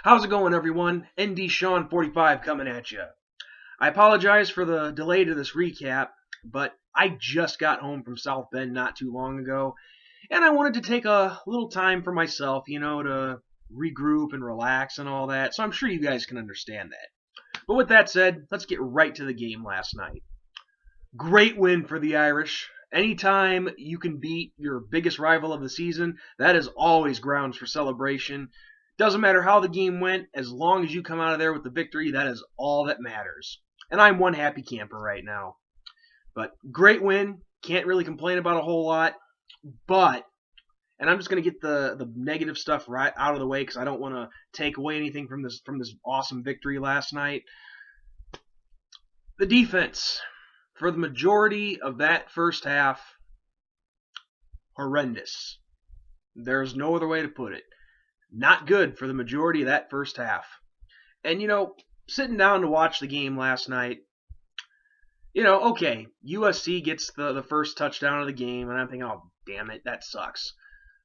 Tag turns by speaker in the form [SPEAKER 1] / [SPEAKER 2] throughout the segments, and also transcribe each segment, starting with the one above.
[SPEAKER 1] How's it going, everyone? ND Sean 45 coming at you. I apologize for the delay to this recap, but I just got home from South Bend not too long ago, and I wanted to take a little time for myself, to regroup and relax and all that, so I'm sure you guys can understand that. But with that said, let's get right to the game last night. Great win for the Irish. Anytime you can beat your biggest rival of the season, that is always grounds for celebration. Doesn't matter how the game went, as long as you come out of there with the victory, that is all that matters. And I'm one happy camper right now. But great win. Can't really complain about a whole lot. But, and I'm just going to get the negative stuff right out of the way because I don't want to take away anything from this awesome victory last night. The defense, for the majority of that first half, horrendous. There's no other way to put it. Not good for the majority of that first half. And, sitting down to watch the game last night, okay, USC gets the first touchdown of the game, and I'm thinking, oh, damn it, that sucks.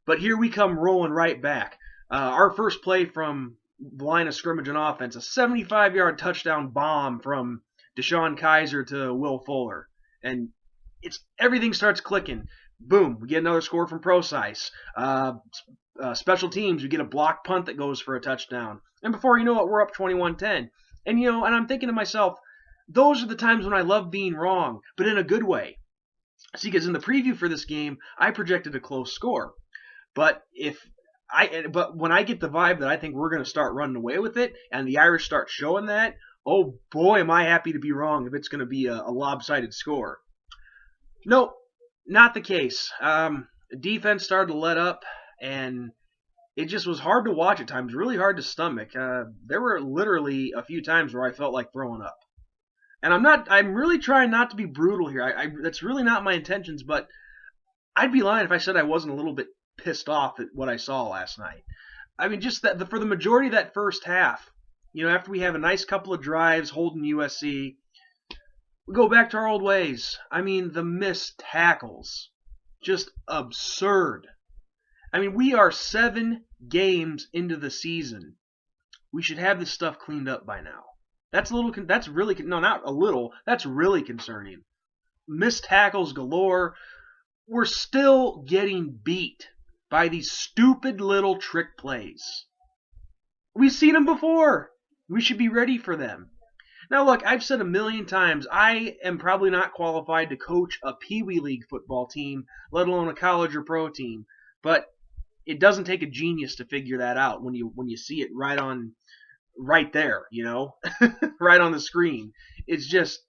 [SPEAKER 1] But here we come rolling right back. Our first play from the line of scrimmage and offense, a 75-yard touchdown bomb from Deshaun Kaiser to Will Fuller. And everything starts clicking. Boom, we get another score from Procise. Special teams, we get a block punt that goes for a touchdown. And before you know it, we're up 21-10. And, and I'm thinking to myself, those are the times when I love being wrong, but in a good way. See, because in the preview for this game, I projected a close score. But when I get the vibe that I think we're going to start running away with it, and the Irish start showing that, oh boy, am I happy to be wrong if it's going to be a lopsided score. Nope, not the case. Defense started to let up, and it just was hard to watch at times, really hard to stomach. There were literally a few times where I felt like throwing up. And I'm really trying not to be brutal here. That's really not my intentions, but I'd be lying if I said I wasn't a little bit pissed off at what I saw last night. I mean, just that for the majority of that first half, after we have a nice couple of drives holding USC, we go back to our old ways. I mean, the missed tackles, just absurd. I mean, we are 7 games into the season. We should have this stuff cleaned up by now. That's not a little, that's really concerning. Missed tackles galore. We're still getting beat by these stupid little trick plays. We've seen them before. We should be ready for them. Now, look, I've said a million times, I am probably not qualified to coach a Pee Wee League football team, let alone a college or pro team. But it doesn't take a genius to figure that out when you see it right there, right on the screen. It's just,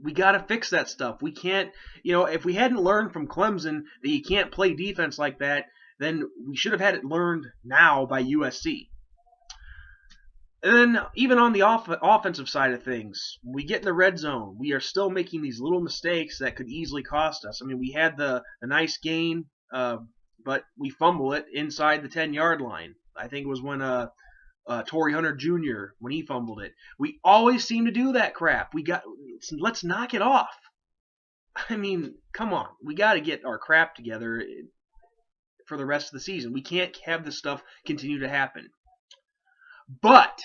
[SPEAKER 1] we got to fix that stuff. We can't, if we hadn't learned from Clemson that you can't play defense like that, then we should have had it learned now by USC. And then even on the offensive side of things, we get in the red zone. We are still making these little mistakes that could easily cost us. I mean, we had the nice gain, but we fumble it inside the 10-yard line. I think it was when Torrey Hunter Jr., when he fumbled it. We always seem to do that crap. Let's knock it off. I mean, come on. We got to get our crap together for the rest of the season. We can't have this stuff continue to happen. But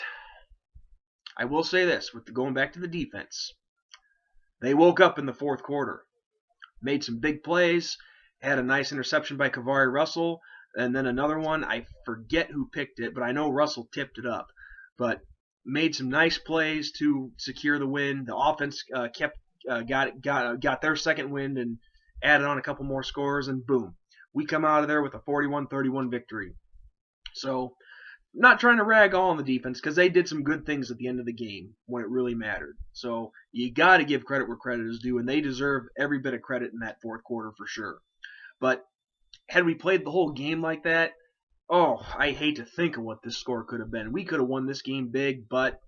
[SPEAKER 1] I will say this, going back to the defense. They woke up in the fourth quarter. Made some big plays. Had a nice interception by Kavari Russell. And then another one, I forget who picked it, but I know Russell tipped it up. But made some nice plays to secure the win. The offense got their second win and added on a couple more scores, and boom, we come out of there with a 41-31 victory. So, not trying to rag all on the defense because they did some good things at the end of the game when it really mattered. So you got to give credit where credit is due, and they deserve every bit of credit in that fourth quarter for sure. But had we played the whole game like that, oh, I hate to think of what this score could have been. We could have won this game big, but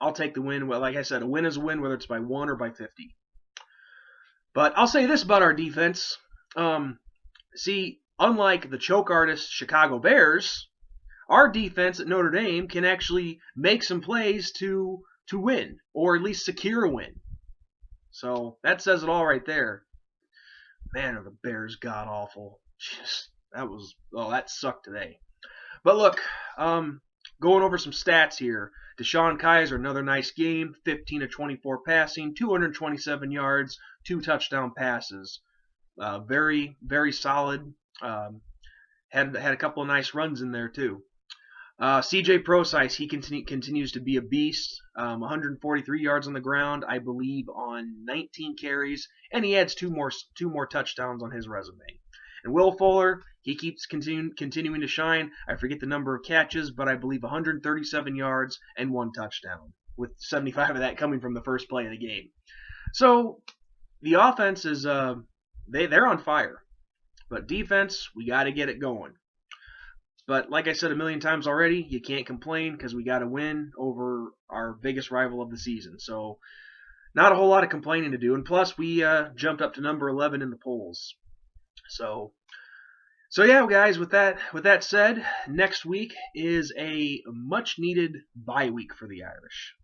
[SPEAKER 1] I'll take the win. Well, like I said, a win is a win, whether it's by 1 or by 50. But I'll say this about our defense. See, unlike the choke artist Chicago Bears, our defense at Notre Dame can actually make some plays to win, or at least secure a win. So that says it all right there. Man, are the Bears god awful. That sucked today. But look, going over some stats here. Deshaun Kaiser, another nice game, 15 of 24 passing, 227 yards, 2 touchdown passes. Very, very solid. Had a couple of nice runs in there too. CJ Procise, he continues to be a beast. 143 yards on the ground, I believe, on 19 carries, and he adds two more touchdowns on his resume. And Will Fuller, he keeps continuing to shine. I forget the number of catches, but I believe 137 yards and 1 touchdown, with 75 of that coming from the first play of the game. So the offense is they're on fire, but defense, we got to get it going. But like I said a million times already, you can't complain because we got to win over our biggest rival of the season. So not a whole lot of complaining to do. And plus, we jumped up to number 11 in the polls. So yeah, guys. With that said, next week is a much needed bye week for the Irish,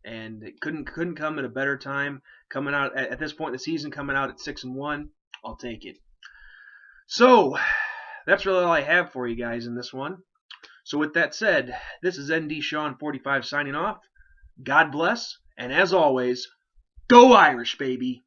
[SPEAKER 1] and it couldn't come at a better time. Coming out at this point in the season, coming out at 6-1, I'll take it. So that's really all I have for you guys in this one. So with that said, this is ND Sean 45 signing off. God bless, and as always, go Irish, baby!